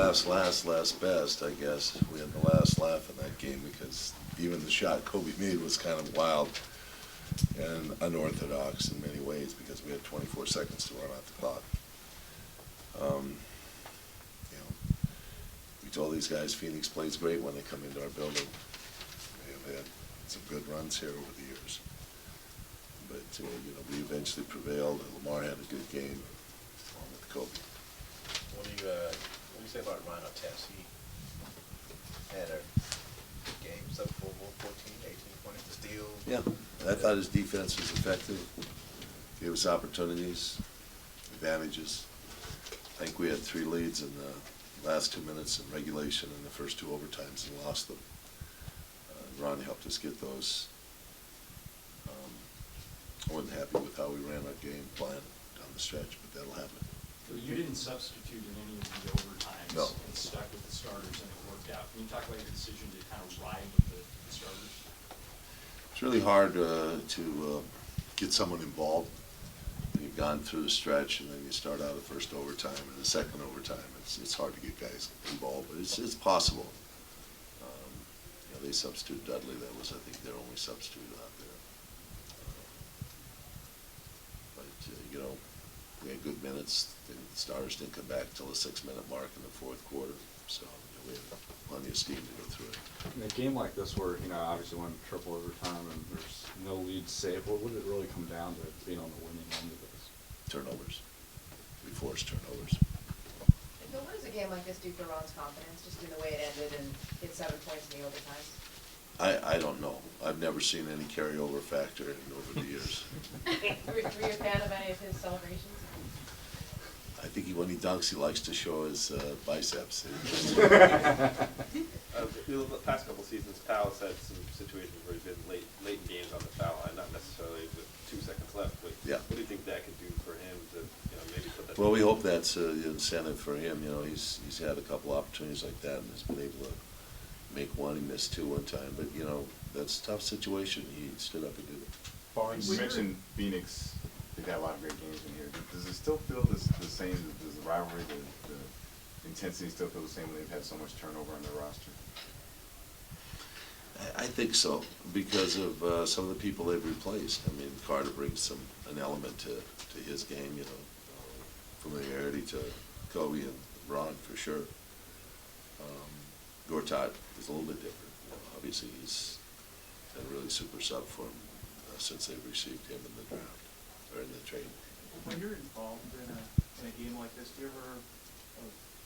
last best, I guess. We had the last laugh in that game because even the shot Kobe made was kind of wild and unorthodox in many ways because we had 24 seconds to run out the clock. You know, we told these guys Phoenix plays great when they come into our building. They've had some good runs here over the years. But, you know, we eventually prevailed, and Lamar had a good game along with Kobe. What do you say about Ron Artest? He had a good game, sub 14, 18 points, steal. Yeah, I thought his defense was effective. Gave us opportunities, advantages. I think we had 3 leads in the last 2 minutes in regulation in the first 2 overtimes and lost them. Ron helped us get those. I wasn't happy with how we ran our game plan down the stretch, but that'll happen. You didn't substitute in any of the overtimes. No. And stuck with the starters, and it worked out. Can you talk about your decision to kind of ride with the starters? It's really hard to get someone involved. You've gone through the stretch, and then you start out the first overtime and the second overtime. It's hard to get guys involved, but it's possible. You know, they substituted Dudley. That was, I think, their only substitute out there. You know, we had good minutes. The starters didn't come back till the 6-minute mark in the 4th quarter, so you know, we had plenty of steam to go through it. In a game like this where, you know, obviously went triple overtime and there's no lead saved, what would it really come down to being on the winning end of this? Turnovers. We forced turnovers. Bill, what does a game like this do for Ron's confidence, just in the way it ended and get 7 points in the overtimes? I don't know. I've never seen any carryover factor over the years. Were you a fan of any of his celebrations? I think when he dunks, he likes to show his biceps. The past couple seasons, Powell's had some situations where he's been late in games on the foul line, not necessarily with 2 seconds left. But Yeah. what do you think that could do for him to, you know, maybe put that? Well, we hope that's the incentive for him. You know, he's had a couple opportunities like that and has been able to make one. He missed 2 one time, but you know, that's a tough situation. He stood up and did it. Paul, you mentioned Phoenix. They've had a lot of great games in here. Does it still feel the same? Does the rivalry, the intensity still feel the same when they've had so much turnover on their roster? I think so, because of some of the people they've replaced. I mean, Carter brings an element to his game, you know, familiarity to Kobe and Ron for sure. Gortat is a little bit different. You know, obviously, he's been a really super sub for him since they've received him in the draft or in the trade. When you're involved in a game like this, do you ever, I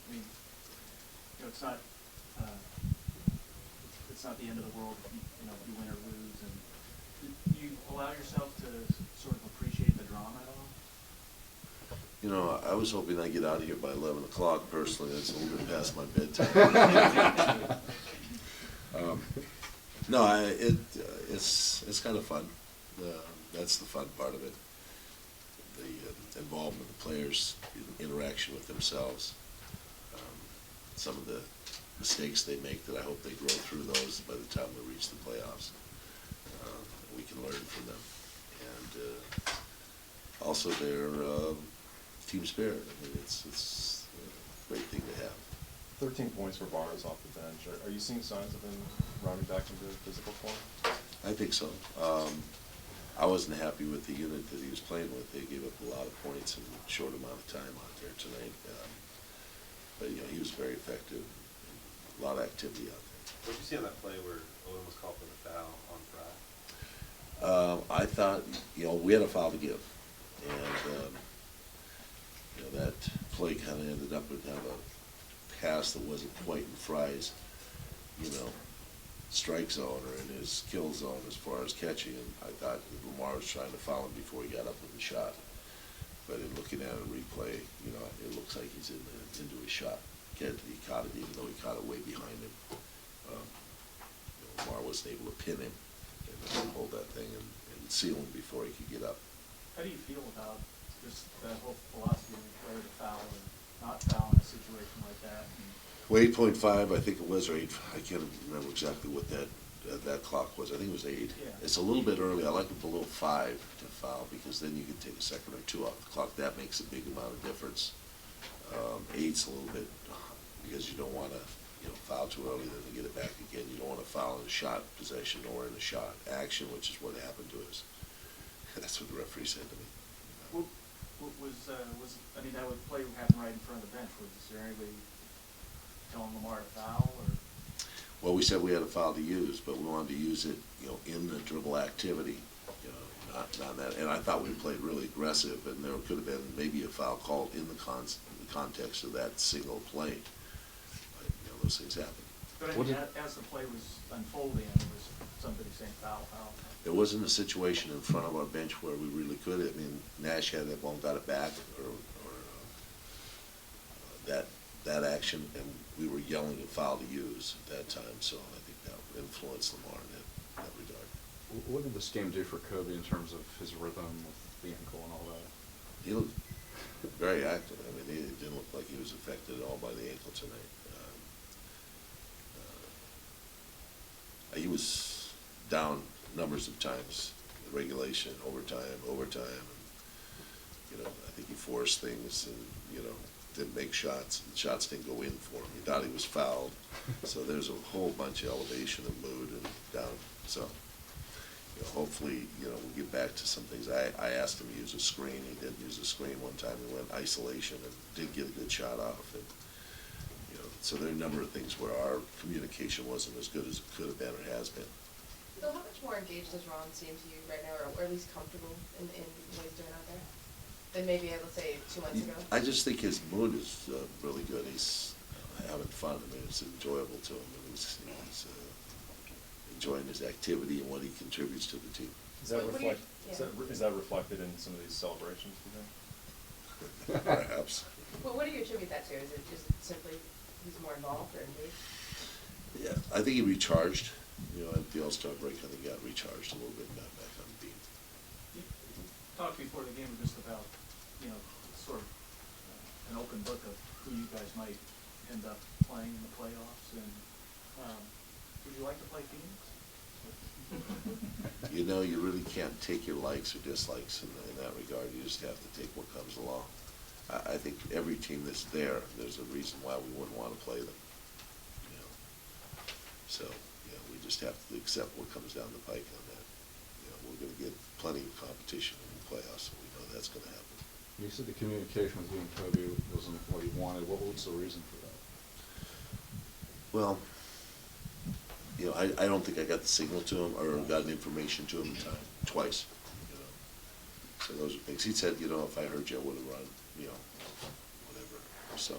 mean, you know, it's not the end of the world if you know, if you win or lose, and do you allow yourself to sort of appreciate the drama at all? You know, I was hoping I'd get out of here by 11 o'clock personally. That's a little bit past my bedtime. No, it's kind of fun. That's the fun part of it. The involvement of the players, interaction with themselves. Some of the mistakes they make that I hope they grow through those by the time we reach the playoffs. We can learn from them. And also their team spirit. I mean, it's a great thing to have. 13 points for Barnes off the bench. Are you seeing signs of him rounding back into physical form? I think so. I wasn't happy with the unit that he was playing with. They gave up a lot of points in a short amount of time out there tonight. But, you know, he was very effective. A lot of activity out there. What did you see on that play where Odom was called for the foul on Fry? I thought, you know, we had a foul to give. And, you know, that play kind of ended up with kind of a pass that wasn't quite in Fry's, you know, strike zone or in his kill zone as far as catching. And I thought Lamar was trying to foul him before he got up with the shot. But in looking at a replay, you know, it looks like he's into his shot. He caught it, even though he caught it way behind him. You know, Lamar wasn't able to pin him and then hold that thing and seal him before he could get up. How do you feel about just the whole philosophy of whether to foul or not foul in a situation like that? Well, 8.5, I think it was, or 8, I can't remember exactly what that clock was. I think it was 8. Yeah. It's a little bit early. I like it below 5 to foul because then you can take a second or 2 off the clock. That makes a big amount of difference. 8's a little bit, because you don't wanna, foul too early, then to get it back again. You don't wanna foul in a shot possession or in a shot action, which is what happened to us. That's what the referee said to me. What was, I mean, that would play happened right in front of the bench. Was there anybody telling Lamar to foul, or? Well, we said we had a foul to use, but we wanted to use it, in the dribble activity, not that. And I thought we played really aggressive, and there could have been maybe a foul called in the context of that single play. But, those things happen. But I What mean, did- as the play was unfolding, there was somebody saying foul, foul. There wasn't a situation in front of our bench where we really could. I mean, Nash had that ball, got it back, or that action, and we were yelling a foul to use at that time. So I think that influenced Lamar in that regard. What did this game do for Kobe in terms of his rhythm with the ankle and all that? He looked very active. I mean, he didn't look like he was affected at all by the ankle tonight. He was down numbers of times, regulation, overtime. And, I think he forced things and, didn't make shots. The shots didn't go in for him. He thought he was fouled. So there's a whole bunch of elevation of mood and down. So, hopefully, we'll get back to some things. I asked him to use a screen. He didn't use a screen one time. He went isolation and did get a good shot off. And, so there are a number of things where our communication wasn't as good as it could have been or has been. So how much more engaged does Ron seem to you right now, or at least comfortable in what he's doing out there, than maybe, let's say, 2 months ago? I just think his mood is really good. He's having fun. I mean, it's enjoyable to him. And he's enjoying his activity and what he contributes to the team. Is that What do you- is that reflected in some of these celebrations, do you think? Perhaps. Well, what do you attribute that to? Is it just simply he's more involved or engaged? Yeah, I think he recharged. At the All-Star break, I think he got recharged a little bit and got back on the beat. You talked before the game just about, sort of an open book of who you guys might end up playing in the playoffs, and would you like to play Phoenix? You really can't take your likes or dislikes in that regard. You just have to take what comes along. I think every team that's there, there's a reason why we wouldn't want to play them. So, we just have to accept what comes down the pike on that. We're going to get plenty of competition in the playoffs, so we know that's going to happen. You said the communication with you and Kobe wasn't what you wanted. What was the reason for that? Well, I don't think I got the signal to him or got information to him in time, twice. So those are things. He said, if I heard you, I would have run, whatever. So,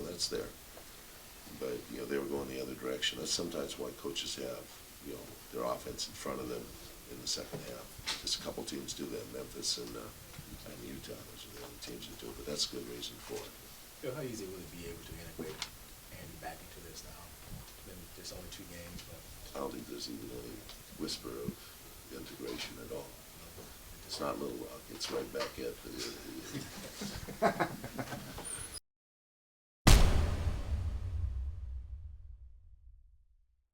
that's there. But, they were going the other direction. That's sometimes why coaches have, their offense in front of them in the second half. Just a couple teams do that, Memphis and Utah. Those are the only teams that do it, but that's a good reason for it. Phil, how easy would it be able to integrate Andy back into this now? There's only 2 games, but. I don't think there's even any whisper of integration at all. It's not Little Rock, it's right back at the